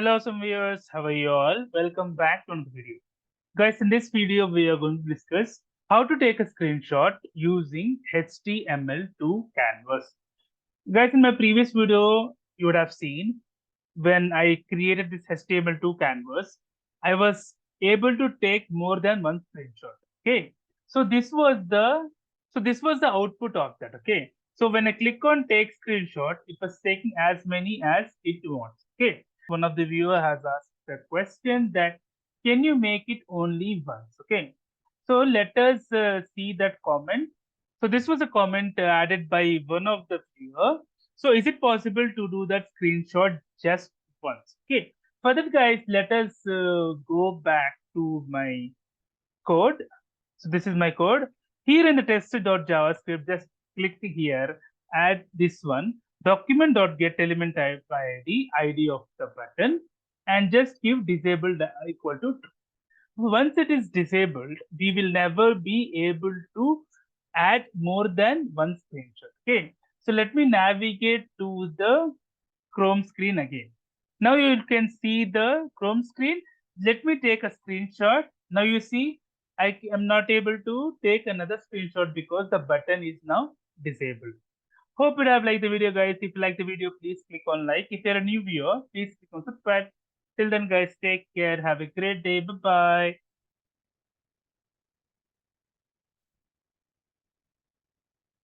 Hello, some viewers. How are you all? Welcome back to another video. Guys, in this video, we are going to discuss how to take a screenshot using html2 canvas. Guys, in my previous video, you would have seen when I created this html2 canvas, I was able to take more than one screenshot. Okay. So this was the output of that. Okay. So when I click on take screenshot, it was taking as many as it wants. Okay. One of the viewer has asked the question that can you make it only once? Okay. So let us see that comment. So this was a comment added by one of the viewer. So is it possible to do that screenshot just once? Okay. For that, guys, let us go back to my code. So this is my code. Here in the test.javascript, just click here, add this one, document.get element type ID of the button, and just give disabled equal to true. Once it is disabled, we will never be able to add more than one screenshot. Okay. So let me navigate to the Chrome screen again. Now you can see the Chrome screen. Let me take a screenshot. Now you see I am not able to take another screenshot because the button is now disabled. Hope you have liked the video, guys. If you like the video, please click on like. If you're a new viewer, please click on subscribe. Till then, guys, take care. Have a great day. Bye bye.